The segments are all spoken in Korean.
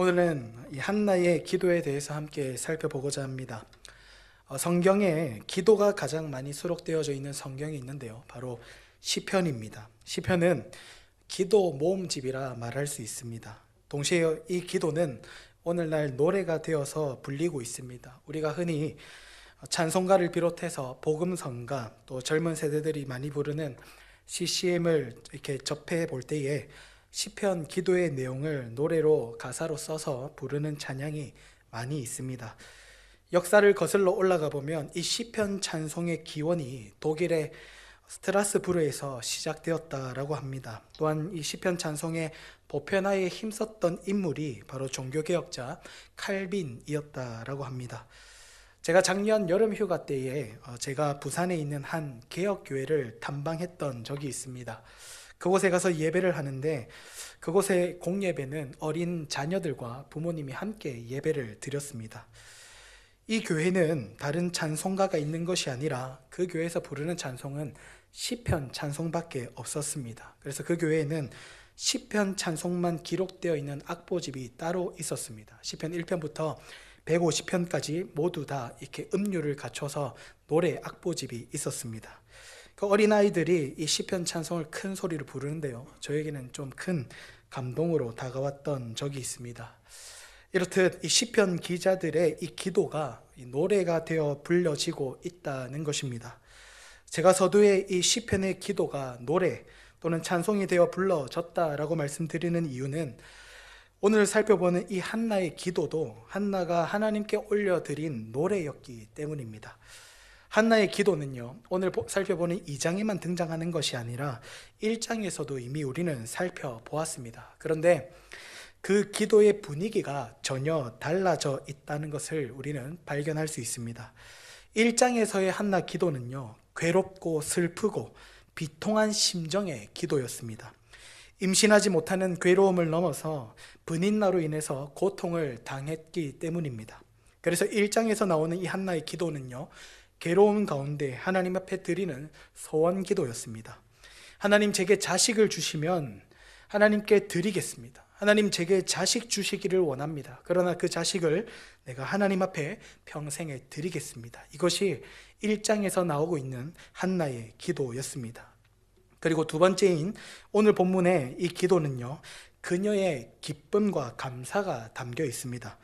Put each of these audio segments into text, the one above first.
오늘은 이 한나의 기도에 대해서 함께 살펴보고자 합니다. 성경에 기도가 가장 많이 수록되어져 있는 성경이 있는데요, 바로 시편입니다. 시편은 기도 모음집이라 말할 수 있습니다. 동시에 이 기도는 오늘날 노래가 되어서 불리고 있습니다. 우리가 흔히 찬송가를 비롯해서 복음성가, 또 젊은 세대들이 많이 부르는 CCM을 이렇게 접해 볼 때에 시편 기도의 내용을 노래로 가사로 써서 부르는 찬양이 많이 있습니다. 역사를 거슬러 올라가 보면 이 시편 찬송의 기원이 독일의 스트라스부르에서 시작되었다라고 합니다. 또한 이 시편 찬송의 보편화에 힘썼던 인물이 바로 종교개혁자 칼빈이었다라고 합니다. 제가 작년 여름 휴가 때에 제가 부산에 있는 한 개혁교회를 탐방했던 적이 있습니다. 그곳에 가서 예배를 하는데, 그곳의 공예배는 어린 자녀들과 부모님이 함께 예배를 드렸습니다. 이 교회는 다른 찬송가가 있는 것이 아니라 그 교회에서 부르는 찬송은 시편 찬송밖에 없었습니다. 그래서 그 교회에는 시편 찬송만 기록되어 있는 악보집이 따로 있었습니다. 시편 1편부터 150편까지 모두 다 이렇게 음률을 갖춰서 노래 악보집이 있었습니다. 그 어린아이들이 이 시편 찬송을 큰 소리로 부르는데요, 저에게는 좀 큰 감동으로 다가왔던 적이 있습니다. 이렇듯 이 시편 기자들의 이 기도가 이 노래가 되어 불려지고 있다는 것입니다. 제가 서두에 이 시편의 기도가 노래 또는 찬송이 되어 불러졌다라고 말씀드리는 이유는, 오늘 살펴보는 이 한나의 기도도 한나가 하나님께 올려드린 노래였기 때문입니다. 한나의 기도는요, 오늘 살펴보는 2장에만 등장하는 것이 아니라 1장에서도 이미 우리는 살펴보았습니다. 그런데 그 기도의 분위기가 전혀 달라져 있다는 것을 우리는 발견할 수 있습니다. 1장에서의 한나 기도는요, 괴롭고 슬프고 비통한 심정의 기도였습니다. 임신하지 못하는 괴로움을 넘어서 분인나로 인해서 고통을 당했기 때문입니다. 그래서 1장에서 나오는 이 한나의 기도는요, 괴로움 가운데 하나님 앞에 드리는 소원 기도였습니다. 하나님, 제게 자식을 주시면 하나님께 드리겠습니다. 하나님, 제게 자식 주시기를 원합니다. 그러나 그 자식을 내가 하나님 앞에 평생에 드리겠습니다. 이것이 1장에서 나오고 있는 한나의 기도였습니다. 그리고 두 번째인 오늘 본문의 이 기도는요, 그녀의 기쁨과 감사가 담겨 있습니다.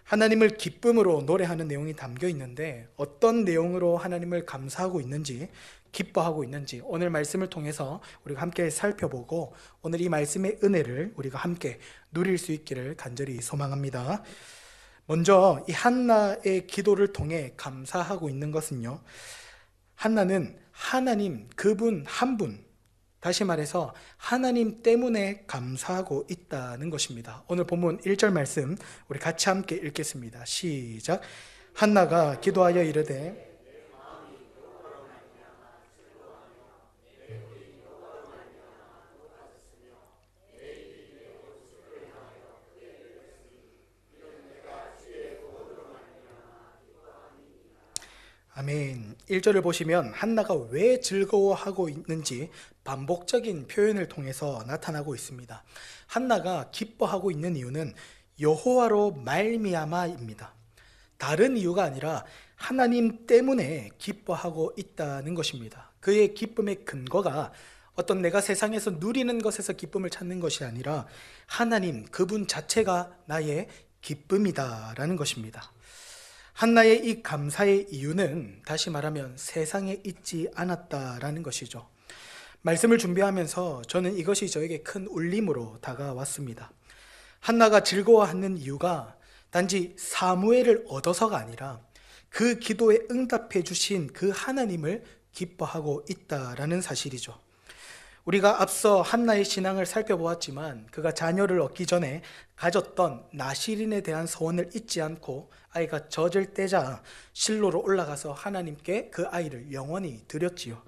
하나님을 기쁨으로 노래하는 내용이 담겨 있는데, 어떤 내용으로 하나님을 감사하고 있는지, 기뻐하고 있는지 오늘 말씀을 통해서 우리가 함께 살펴보고, 오늘 이 말씀의 은혜를 우리가 함께 누릴 수 있기를 간절히 소망합니다. 먼저 이 한나의 기도를 통해 감사하고 있는 것은요, 한나는 하나님 그분 한 분, 다시 말해서 하나님 때문에 감사하고 있다는 것입니다. 오늘 본문 1절 말씀 우리 같이 함께 읽겠습니다. 시작. 한나가 기도하여 이르되 아멘. 1절을 보시면 한나가 왜 즐거워하고 있는지 반복적인 표현을 통해서 나타나고 있습니다. 한나가 기뻐하고 있는 이유는 여호와로 말미암아입니다. 다른 이유가 아니라 하나님 때문에 기뻐하고 있다는 것입니다. 그의 기쁨의 근거가 어떤 내가 세상에서 누리는 것에서 기쁨을 찾는 것이 아니라 하나님 그분 자체가 나의 기쁨이다라는 것입니다. 한나의 이 감사의 이유는 다시 말하면 세상에 있지 않았다라는 것이죠. 말씀을 준비하면서 저는 이것이 저에게 큰 울림으로 다가왔습니다. 한나가 즐거워하는 이유가 단지 사무엘을 얻어서가 아니라 그 기도에 응답해 주신 그 하나님을 기뻐하고 있다라는 사실이죠. 우리가 앞서 한나의 신앙을 살펴보았지만, 그가 자녀를 얻기 전에 가졌던 나실인에 대한 소원을 잊지 않고 아이가 젖을 떼자 실로로 올라가서 하나님께 그 아이를 영원히 드렸지요.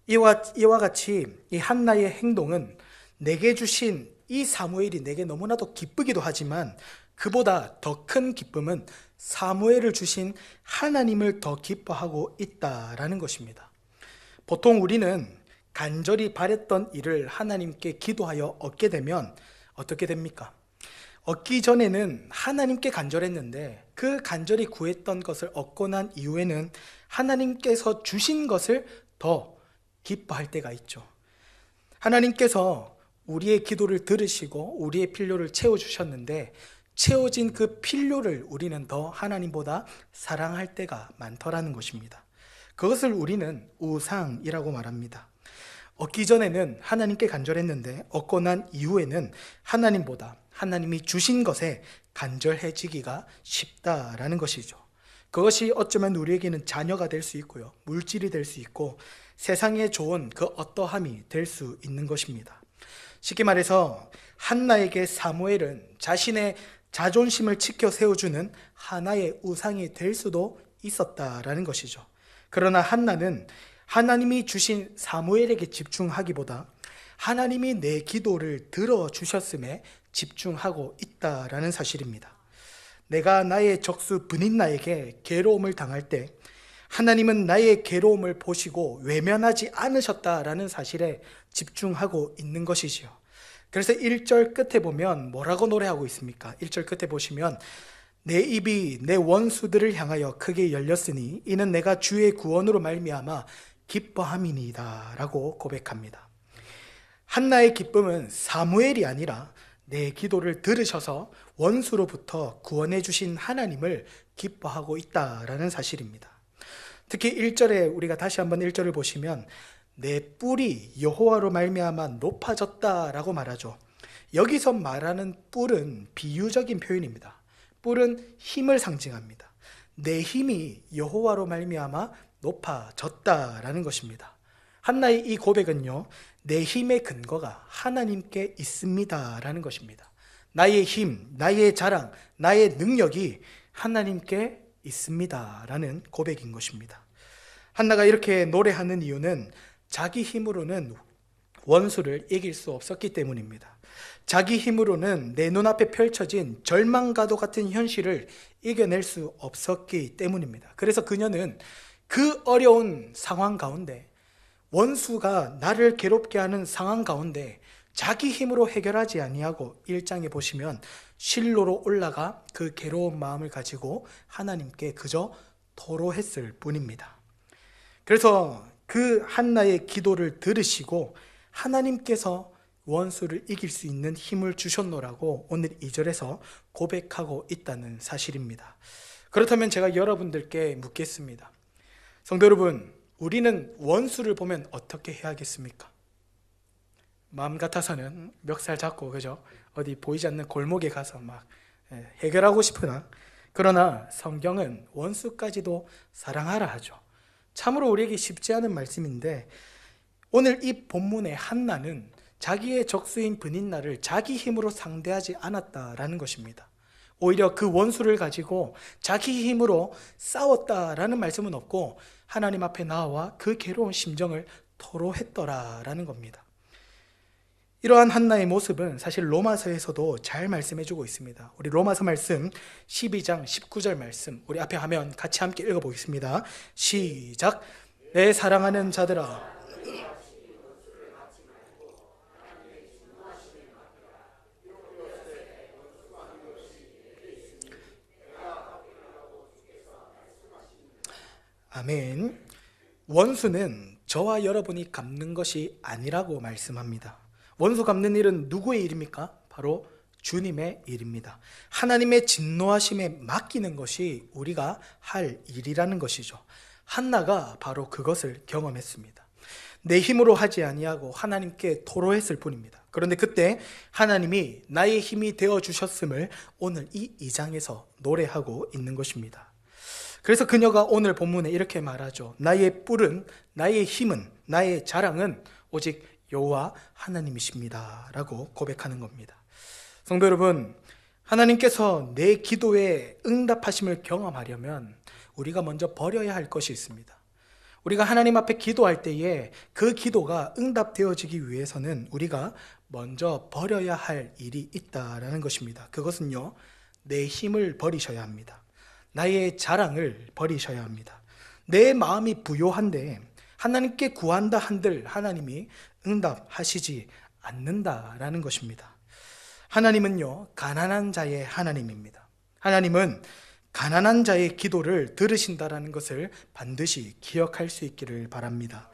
이와 같이 이 한나의 행동은 내게 주신 이 사무엘이 내게 너무나도 기쁘기도 하지만, 그보다 더 큰 기쁨은 사무엘을 주신 하나님을 더 기뻐하고 있다라는 것입니다. 보통 우리는 간절히 바랬던 일을 하나님께 기도하여 얻게 되면 어떻게 됩니까? 얻기 전에는 하나님께 간절했는데 그 간절히 구했던 것을 얻고 난 이후에는 하나님께서 주신 것을 더 기뻐할 때가 있죠. 하나님께서 우리의 기도를 들으시고 우리의 필요를 채워주셨는데 채워진 그 필요를 우리는 더 하나님보다 사랑할 때가 많더라는 것입니다. 그것을 우리는 우상이라고 말합니다. 얻기 전에는 하나님께 간절했는데 얻고 난 이후에는 하나님보다 하나님이 주신 것에 간절해지기가 쉽다라는 것이죠. 그것이 어쩌면 우리에게는 자녀가 될 수 있고요, 물질이 될 수 있고 세상에 좋은 그 어떠함이 될 수 있는 것입니다. 쉽게 말해서 한나에게 사무엘은 자신의 자존심을 지켜 세워주는 하나의 우상이 될 수도 있었다라는 것이죠. 그러나 한나는 하나님이 주신 사무엘에게 집중하기보다 하나님이 내 기도를 들어주셨음에 집중하고 있다라는 사실입니다. 내가 나의 적수 브닛나에게 괴로움을 당할 때 하나님은 나의 괴로움을 보시고 외면하지 않으셨다라는 사실에 집중하고 있는 것이지요. 그래서 1절 끝에 보면 뭐라고 노래하고 있습니까? 1절 끝에 보시면 내 입이 내 원수들을 향하여 크게 열렸으니 이는 내가 주의 구원으로 말미암아 기뻐함이니이다 라고 고백합니다. 한나의 기쁨은 사무엘이 아니라 내 기도를 들으셔서 원수로부터 구원해 주신 하나님을 기뻐하고 있다라는 사실입니다. 특히 1절에 우리가 다시 한번 1절을 보시면 내 뿔이 여호와로 말미암아 높아졌다라고 말하죠. 여기서 말하는 뿔은 비유적인 표현입니다. 뿔은 힘을 상징합니다. 내 힘이 여호와로 말미암아 높아졌다라는 것입니다. 한나의 이 고백은요, 내 힘의 근거가 하나님께 있습니다라는 것입니다. 나의 힘, 나의 자랑, 나의 능력이 하나님께 있습니다라는 고백인 것입니다. 한나가 이렇게 노래하는 이유는 자기 힘으로는 원수를 이길 수 없었기 때문입니다. 자기 힘으로는 내 눈앞에 펼쳐진 절망과도 같은 현실을 이겨낼 수 없었기 때문입니다. 그래서 그녀는 그 어려운 상황 가운데, 원수가 나를 괴롭게 하는 상황 가운데 자기 힘으로 해결하지 아니하고 1장에 보시면 실로로 올라가 그 괴로운 마음을 가지고 하나님께 그저 토로했을 뿐입니다. 그래서 그 한나의 기도를 들으시고 하나님께서 원수를 이길 수 있는 힘을 주셨노라고 오늘 2절에서 고백하고 있다는 사실입니다. 그렇다면 제가 여러분들께 묻겠습니다. 성도 여러분, 우리는 원수를 보면 어떻게 해야겠습니까? 마음 같아서는 멱살 잡고 그죠? 어디 보이지 않는 골목에 가서 막 해결하고 싶으나, 그러나 성경은 원수까지도 사랑하라 하죠. 참으로 우리에게 쉽지 않은 말씀인데, 오늘 이 본문의 한나는 자기의 적수인 브닛나를 자기 힘으로 상대하지 않았다라는 것입니다. 오히려 그 원수를 가지고 자기 힘으로 싸웠다라는 말씀은 없고 하나님 앞에 나와 그 괴로운 심정을 토로했더라라는 겁니다. 이러한 한나의 모습은 사실 로마서에서도 잘 말씀해주고 있습니다. 우리 로마서 말씀 12장 19절 말씀, 우리 앞에 하면 같이 함께 읽어보겠습니다. 시작. 내 사랑하는 자들아, 아멘. 원수는 저와 여러분이 갚는 것이 아니라고 말씀합니다. 원수 갚는 일은 누구의 일입니까? 바로 주님의 일입니다. 하나님의 진노하심에 맡기는 것이 우리가 할 일이라는 것이죠. 한나가 바로 그것을 경험했습니다. 내 힘으로 하지 아니하고 하나님께 토로했을 뿐입니다. 그런데 그때 하나님이 나의 힘이 되어주셨음을 오늘 이 2장에서 노래하고 있는 것입니다. 그래서 그녀가 오늘 본문에 이렇게 말하죠. 나의 뿔은, 나의 힘은, 나의 자랑은 오직 여호와 하나님이십니다 라고 고백하는 겁니다. 성도 여러분, 하나님께서 내 기도에 응답하심을 경험하려면 우리가 먼저 버려야 할 것이 있습니다. 우리가 하나님 앞에 기도할 때에 그 기도가 응답되어지기 위해서는 우리가 먼저 버려야 할 일이 있다라는 것입니다. 그것은요, 내 힘을 버리셔야 합니다. 나의 자랑을 버리셔야 합니다. 내 마음이 부요한데 하나님께 구한다 한들 하나님이 응답하시지 않는다라는 것입니다. 하나님은요, 가난한 자의 하나님입니다. 하나님은 가난한 자의 기도를 들으신다라는 것을 반드시 기억할 수 있기를 바랍니다.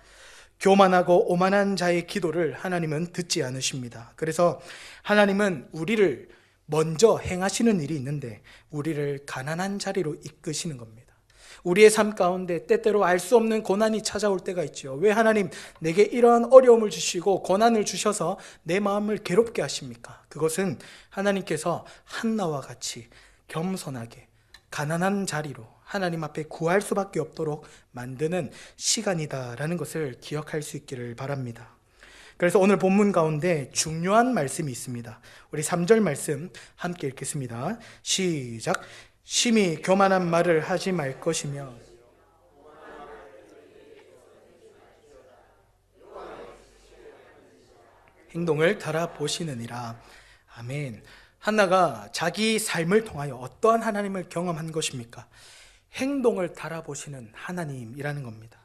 교만하고 오만한 자의 기도를 하나님은 듣지 않으십니다. 그래서 하나님은 우리를 먼저 행하시는 일이 있는데 우리를 가난한 자리로 이끄시는 겁니다. 우리의 삶 가운데 때때로 알 수 없는 고난이 찾아올 때가 있죠. 왜 하나님 내게 이러한 어려움을 주시고 고난을 주셔서 내 마음을 괴롭게 하십니까? 그것은 하나님께서 한나와 같이 겸손하게 가난한 자리로 하나님 앞에 구할 수밖에 없도록 만드는 시간이다라는 것을 기억할 수 있기를 바랍니다. 그래서 오늘 본문 가운데 중요한 말씀이 있습니다. 우리 3절 말씀 함께 읽겠습니다. 시작. 심히 교만한 말을 하지 말 것이며 행동을 달아보시느니라. 아멘. 한나가 자기 삶을 통하여 어떠한 하나님을 경험한 것입니까? 행동을 달아보시는 하나님이라는 겁니다.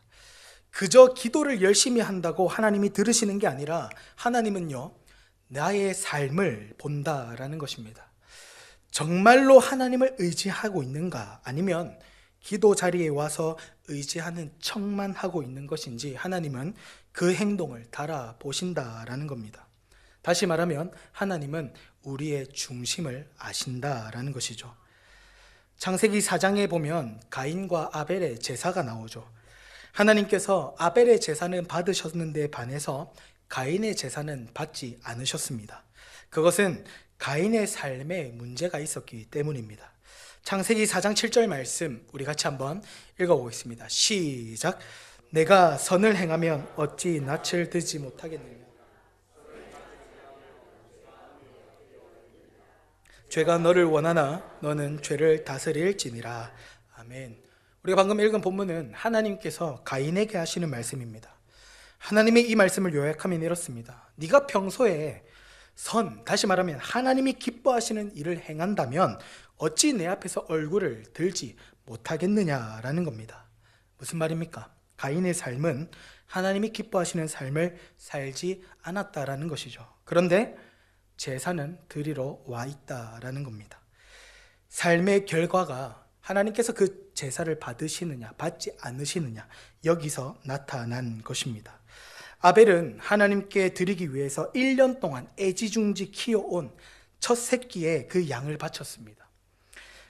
그저 기도를 열심히 한다고 하나님이 들으시는 게 아니라 하나님은요, 나의 삶을 본다라는 것입니다. 정말로 하나님을 의지하고 있는가? 아니면 기도 자리에 와서 의지하는 척만 하고 있는 것인지 하나님은 그 행동을 달아보신다라는 겁니다. 다시 말하면 하나님은 우리의 중심을 아신다라는 것이죠. 창세기 4장에 보면 가인과 아벨의 제사가 나오죠. 하나님께서 아벨의 제사는 받으셨는데 반해서 가인의 제사는 받지 않으셨습니다. 그것은 가인의 삶에 문제가 있었기 때문입니다. 창세기 4장 7절 말씀 우리 같이 한번 읽어보겠습니다. 시작. 내가 선을 행하면 어찌 낯을 들지 못하겠느냐. 죄가 너를 원하나 너는 죄를 다스릴지니라. 아멘. 우리가 방금 읽은 본문은 하나님께서 가인에게 하시는 말씀입니다. 하나님의 이 말씀을 요약하면 이렇습니다. 네가 평소에 다시 말하면 하나님이 기뻐하시는 일을 행한다면 어찌 내 앞에서 얼굴을 들지 못하겠느냐라는 겁니다. 무슨 말입니까? 가인의 삶은 하나님이 기뻐하시는 삶을 살지 않았다라는 것이죠. 그런데 제사는 드리러 와 있다라는 겁니다. 삶의 결과가 하나님께서 그 제사를 받으시느냐 받지 않으시느냐 여기서 나타난 것입니다. 아벨은 하나님께 드리기 위해서 1년 동안 애지중지 키워온 첫 새끼의 그 양을 바쳤습니다.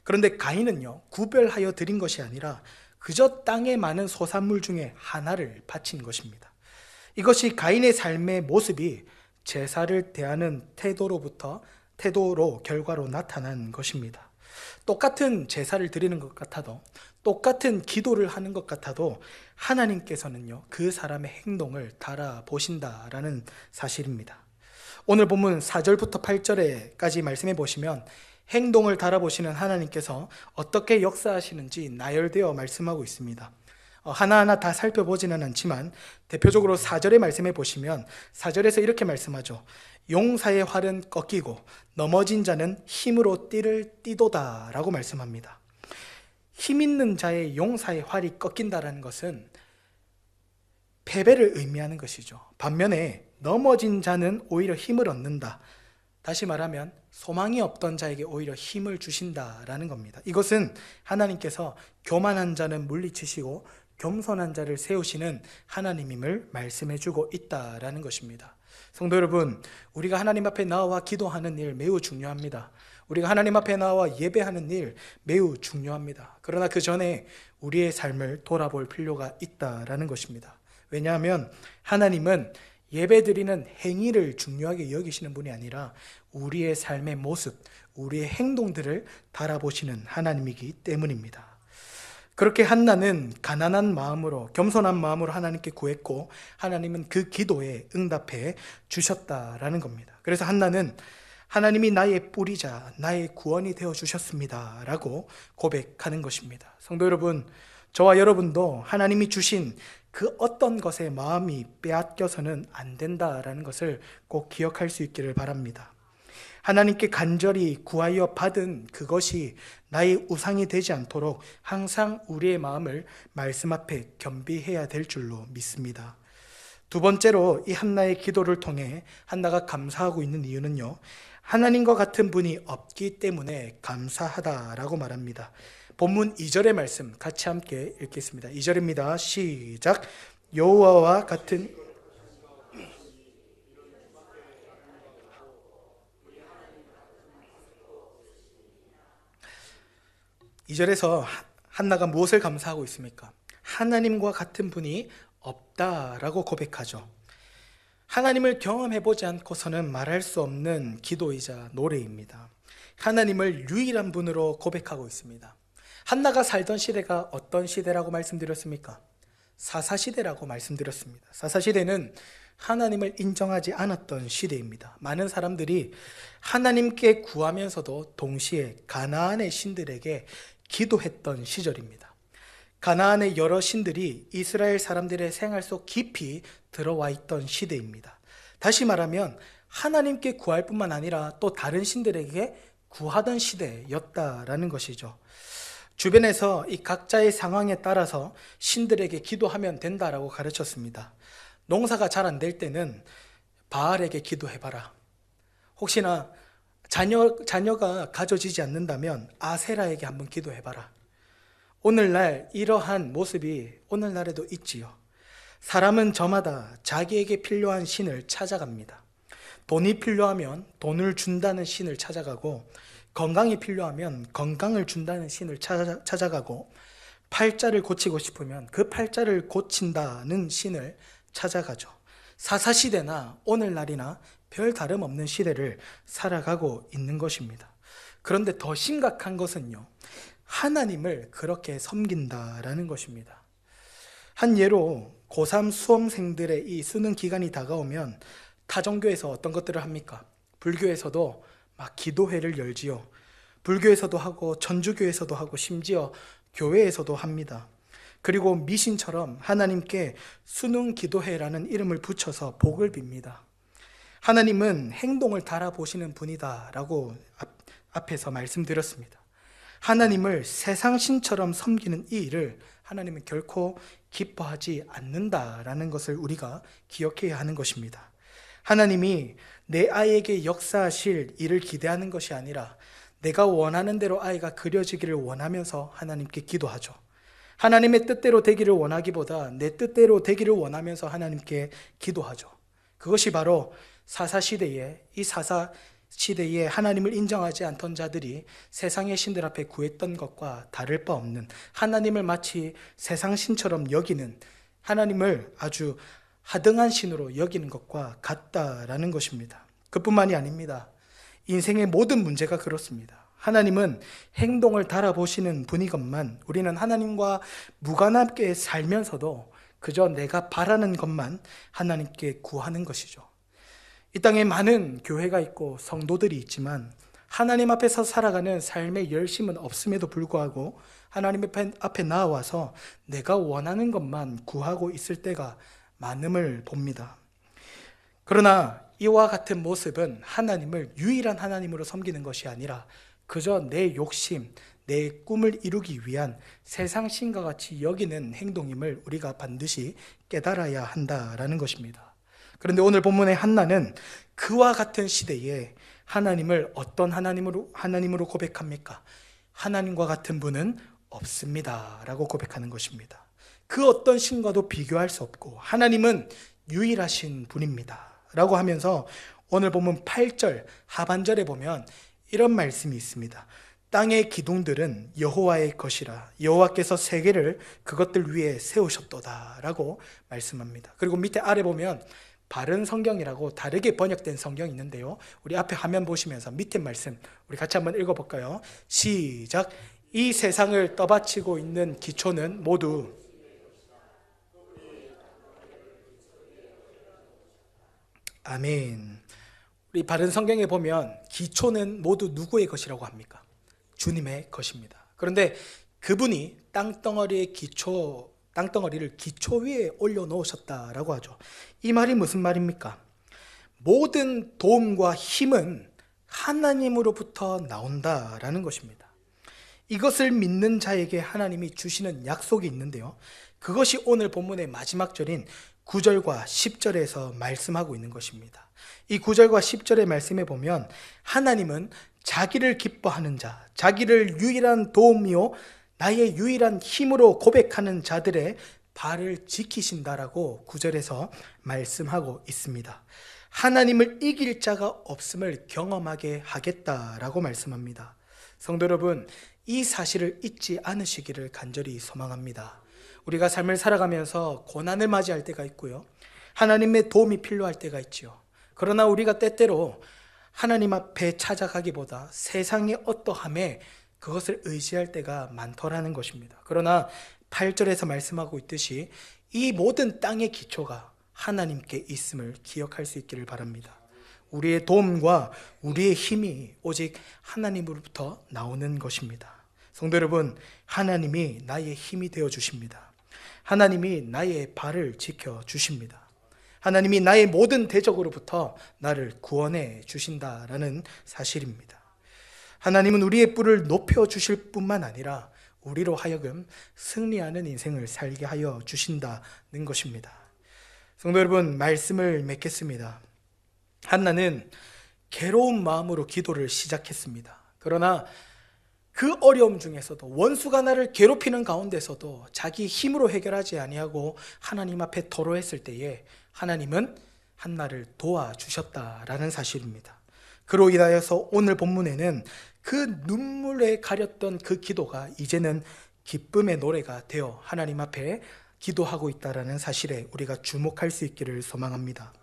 그런데 가인은요, 구별하여 드린 것이 아니라 그저 땅에 많은 소산물 중에 하나를 바친 것입니다. 이것이 가인의 삶의 모습이 제사를 대하는 태도로 결과로 나타난 것입니다. 똑같은 제사를 드리는 것 같아도, 똑같은 기도를 하는 것 같아도 하나님께서는요, 그 사람의 행동을 달아보신다라는 사실입니다. 오늘 본문 4절부터 8절에까지 말씀해 보시면 행동을 달아보시는 하나님께서 어떻게 역사하시는지 나열되어 말씀하고 있습니다. 하나하나 다 살펴보지는 않지만 대표적으로 4절에 말씀해 보시면 4절에서 이렇게 말씀하죠. 용사의 활은 꺾이고 넘어진 자는 힘으로 띠를 띠도다 라고 말씀합니다. 힘 있는 자의 용사의 활이 꺾인다는 것은 패배를 의미하는 것이죠. 반면에 넘어진 자는 오히려 힘을 얻는다. 다시 말하면 소망이 없던 자에게 오히려 힘을 주신다라는 겁니다. 이것은 하나님께서 교만한 자는 물리치시고 겸손한 자를 세우시는 하나님임을 말씀해주고 있다라는 것입니다. 성도 여러분, 우리가 하나님 앞에 나와 기도하는 일 매우 중요합니다. 우리가 하나님 앞에 나와 예배하는 일 매우 중요합니다. 그러나 그 전에 우리의 삶을 돌아볼 필요가 있다라는 것입니다. 왜냐하면 하나님은 예배드리는 행위를 중요하게 여기시는 분이 아니라 우리의 삶의 모습, 우리의 행동들을 달아보시는 하나님이기 때문입니다. 그렇게 한나는 가난한 마음으로, 겸손한 마음으로 하나님께 구했고 하나님은 그 기도에 응답해 주셨다라는 겁니다. 그래서 한나는 하나님이 나의 뿌리자, 나의 구원이 되어 주셨습니다 라고 고백하는 것입니다. 성도 여러분, 저와 여러분도 하나님이 주신 그 어떤 것에 마음이 빼앗겨서는 안 된다라는 것을 꼭 기억할 수 있기를 바랍니다. 하나님께 간절히 구하여 받은 그것이 나의 우상이 되지 않도록 항상 우리의 마음을 말씀 앞에 겸비해야 될 줄로 믿습니다. 두 번째로 이 한나의 기도를 통해 한나가 감사하고 있는 이유는요, 하나님과 같은 분이 없기 때문에 감사하다라고 말합니다. 본문 2절의 말씀 같이 함께 읽겠습니다. 2절입니다. 시작. 여호와와 같은 2절에서 한나가 무엇을 감사하고 있습니까? 하나님과 같은 분이 없다라고 고백하죠. 하나님을 경험해보지 않고서는 말할 수 없는 기도이자 노래입니다. 하나님을 유일한 분으로 고백하고 있습니다. 한나가 살던 시대가 어떤 시대라고 말씀드렸습니까? 사사시대라고 말씀드렸습니다. 사사시대는 하나님을 인정하지 않았던 시대입니다. 많은 사람들이 하나님께 구하면서도 동시에 가나안의 신들에게 기도했던 시절입니다. 가나안의 여러 신들이 이스라엘 사람들의 생활 속 깊이 들어와 있던 시대입니다. 다시 말하면 하나님께 구할 뿐만 아니라 또 다른 신들에게 구하던 시대였다라는 것이죠. 주변에서 이 각자의 상황에 따라서 신들에게 기도하면 된다라고 가르쳤습니다. 농사가 잘 안 될 때는 바알에게 기도해봐라. 혹시나 자녀가 가져지지 않는다면 아세라에게 한번 기도해봐라. 오늘날 이러한 모습이 오늘날에도 있지요. 사람은 저마다 자기에게 필요한 신을 찾아갑니다. 돈이 필요하면 돈을 준다는 신을 찾아가고, 건강이 필요하면 건강을 준다는 신을 찾아가고, 팔자를 고치고 싶으면 그 팔자를 고친다는 신을 찾아가죠. 사사시대나 오늘날이나 별 다름없는 시대를 살아가고 있는 것입니다. 그런데 더 심각한 것은요, 하나님을 그렇게 섬긴다라는 것입니다. 한 예로 고3 수험생들의 이 수능 기간이 다가오면 타종교에서 어떤 것들을 합니까? 불교에서도 막 기도회를 열지요. 불교에서도 하고 천주교에서도 하고 심지어 교회에서도 합니다. 그리고 미신처럼 하나님께 수능 기도회라는 이름을 붙여서 복을 빕니다. 하나님은 행동을 달아보시는 분이다라고 앞에서 말씀드렸습니다. 하나님을 세상 신처럼 섬기는 이 일을 하나님은 결코 기뻐하지 않는다라는 것을 우리가 기억해야 하는 것입니다. 하나님이 내 아이에게 역사하실 일을 기대하는 것이 아니라 내가 원하는 대로 아이가 그려지기를 원하면서 하나님께 기도하죠. 하나님의 뜻대로 되기를 원하기보다 내 뜻대로 되기를 원하면서 하나님께 기도하죠. 그것이 바로 이 사사시대에 하나님을 인정하지 않던 자들이 세상의 신들 앞에 구했던 것과 다를 바 없는, 하나님을 마치 세상 신처럼 여기는, 하나님을 아주 하등한 신으로 여기는 것과 같다라는 것입니다. 그뿐만이 아닙니다. 인생의 모든 문제가 그렇습니다. 하나님은 행동을 달아보시는 분이건만 우리는 하나님과 무관하게 살면서도 그저 내가 바라는 것만 하나님께 구하는 것이죠. 이 땅에 많은 교회가 있고 성도들이 있지만 하나님 앞에서 살아가는 삶의 열심은 없음에도 불구하고 하나님 앞에 나와서 내가 원하는 것만 구하고 있을 때가 많음을 봅니다. 그러나 이와 같은 모습은 하나님을 유일한 하나님으로 섬기는 것이 아니라 그저 내 욕심, 내 꿈을 이루기 위한 세상 신과 같이 여기는 행동임을 우리가 반드시 깨달아야 한다라는 것입니다. 그런데 오늘 본문의 한나는 그와 같은 시대에 하나님을 어떤 하나님으로 고백합니까? 하나님과 같은 분은 없습니다 라고 고백하는 것입니다. 그 어떤 신과도 비교할 수 없고 하나님은 유일하신 분입니다 라고 하면서 오늘 본문 8절 하반절에 보면 이런 말씀이 있습니다. 땅의 기둥들은 여호와의 것이라 여호와께서 세계를 그것들 위에 세우셨도다 라고 말씀합니다. 그리고 밑에 아래 보면 바른 성경이라고 다르게 번역된 성경이 있는데요, 우리 앞에 화면 보시면서 밑에 말씀 우리 같이 한번 읽어볼까요? 시작. 이 세상을 떠받치고 있는 기초는 모두 아멘. 우리 바른 성경에 보면 기초는 모두 누구의 것이라고 합니까? 주님의 것입니다. 그런데 그분이 땅덩어리를 기초 위에 올려놓으셨다라고 하죠. 이 말이 무슨 말입니까? 모든 도움과 힘은 하나님으로부터 나온다라는 것입니다. 이것을 믿는 자에게 하나님이 주시는 약속이 있는데요, 그것이 오늘 본문의 마지막 절인 9절과 10절에서 말씀하고 있는 것입니다. 이 9절과 10절의 말씀에 보면 하나님은 자기를 기뻐하는 자, 자기를 유일한 도움이요 나의 유일한 힘으로 고백하는 자들의 발을 지키신다라고 9절에서 말씀하고 있습니다. 하나님을 이길 자가 없음을 경험하게 하겠다라고 말씀합니다. 성도 여러분, 이 사실을 잊지 않으시기를 간절히 소망합니다. 우리가 삶을 살아가면서 고난을 맞이할 때가 있고요, 하나님의 도움이 필요할 때가 있죠. 그러나 우리가 때때로 하나님 앞에 찾아가기보다 세상의 어떠함에 그것을 의지할 때가 많더라는 것입니다. 그러나 8절에서 말씀하고 있듯이 이 모든 땅의 기초가 하나님께 있음을 기억할 수 있기를 바랍니다. 우리의 도움과 우리의 힘이 오직 하나님으로부터 나오는 것입니다. 성도 여러분, 하나님이 나의 힘이 되어 주십니다. 하나님이 나의 발을 지켜 주십니다. 하나님이 나의 모든 대적으로부터 나를 구원해 주신다라는 사실입니다. 하나님은 우리의 뿔을 높여 주실 뿐만 아니라 우리로 하여금 승리하는 인생을 살게 하여 주신다는 것입니다. 성도 여러분, 말씀을 맺겠습니다. 한나는 괴로운 마음으로 기도를 시작했습니다. 그러나 그 어려움 중에서도, 원수가 나를 괴롭히는 가운데서도 자기 힘으로 해결하지 아니하고 하나님 앞에 토로했을 때에 하나님은 한나를 도와주셨다라는 사실입니다. 그로 인하여서 오늘 본문에는 그 눈물에 가렸던 그 기도가 이제는 기쁨의 노래가 되어 하나님 앞에 기도하고 있다라는 사실에 우리가 주목할 수 있기를 소망합니다.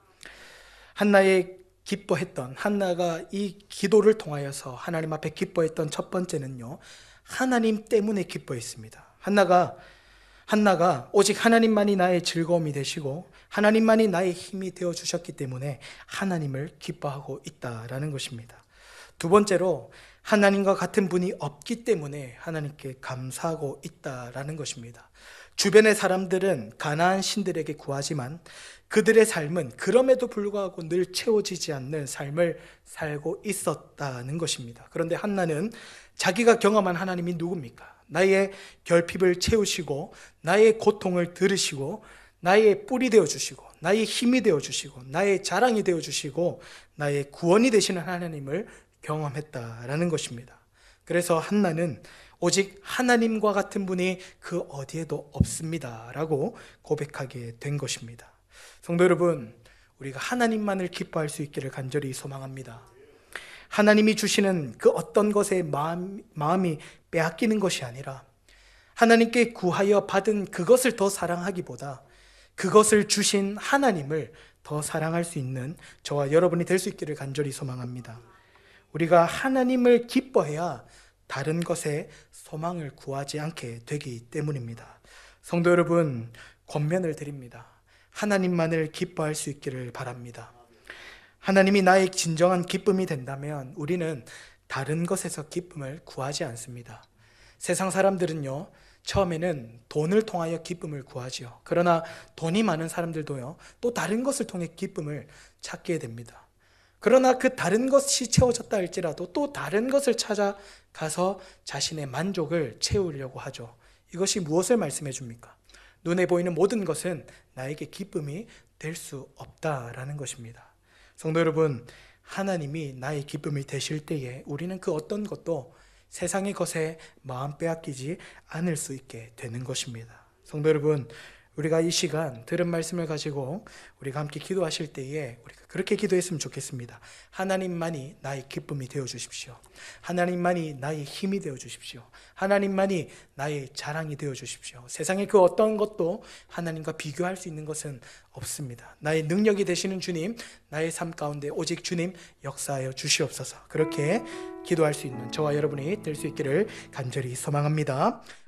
한나가 이 기도를 통하여서 하나님 앞에 기뻐했던 첫 번째는요, 하나님 때문에 기뻐했습니다. 한나가 오직 하나님만이 나의 즐거움이 되시고 하나님만이 나의 힘이 되어 주셨기 때문에 하나님을 기뻐하고 있다라는 것입니다. 두 번째로 하나님과 같은 분이 없기 때문에 하나님께 감사하고 있다라는 것입니다. 주변의 사람들은 가나안 신들에게 구하지만 그들의 삶은 그럼에도 불구하고 늘 채워지지 않는 삶을 살고 있었다는 것입니다. 그런데 한나는 자기가 경험한 하나님이 누굽니까? 나의 결핍을 채우시고 나의 고통을 들으시고 나의 뿔이 되어주시고 나의 힘이 되어주시고 나의 자랑이 되어주시고 나의 구원이 되시는 하나님을 경험했다라는 것입니다. 그래서 한나는 오직 하나님과 같은 분이 그 어디에도 없습니다 라고 고백하게 된 것입니다. 성도 여러분, 우리가 하나님만을 기뻐할 수 있기를 간절히 소망합니다. 하나님이 주시는 그 어떤 것에 마음이 빼앗기는 것이 아니라 하나님께 구하여 받은 그것을 더 사랑하기보다 그것을 주신 하나님을 더 사랑할 수 있는 저와 여러분이 될 수 있기를 간절히 소망합니다. 우리가 하나님을 기뻐해야 다른 것에 소망을 구하지 않게 되기 때문입니다. 성도 여러분, 권면을 드립니다. 하나님만을 기뻐할 수 있기를 바랍니다. 하나님이 나의 진정한 기쁨이 된다면 우리는 다른 것에서 기쁨을 구하지 않습니다. 세상 사람들은요, 처음에는 돈을 통하여 기쁨을 구하지요. 그러나 돈이 많은 사람들도요, 또 다른 것을 통해 기쁨을 찾게 됩니다. 그러나 그 다른 것이 채워졌다 할지라도 또 다른 것을 찾아가서 자신의 만족을 채우려고 하죠. 이것이 무엇을 말씀해 줍니까? 눈에 보이는 모든 것은 나에게 기쁨이 될 수 없다라는 것입니다. 성도 여러분, 하나님이 나의 기쁨이 되실 때에 우리는 그 어떤 것도 세상의 것에 마음 빼앗기지 않을 수 있게 되는 것입니다. 성도 여러분, 우리가 이 시간 들은 말씀을 가지고 우리가 함께 기도하실 때에 우리가 그렇게 기도했으면 좋겠습니다. 하나님만이 나의 기쁨이 되어 주십시오. 하나님만이 나의 힘이 되어 주십시오. 하나님만이 나의 자랑이 되어 주십시오. 세상의 그 어떤 것도 하나님과 비교할 수 있는 것은 없습니다. 나의 능력이 되시는 주님, 나의 삶 가운데 오직 주님 역사하여 주시옵소서. 그렇게 기도할 수 있는 저와 여러분이 될 수 있기를 간절히 소망합니다.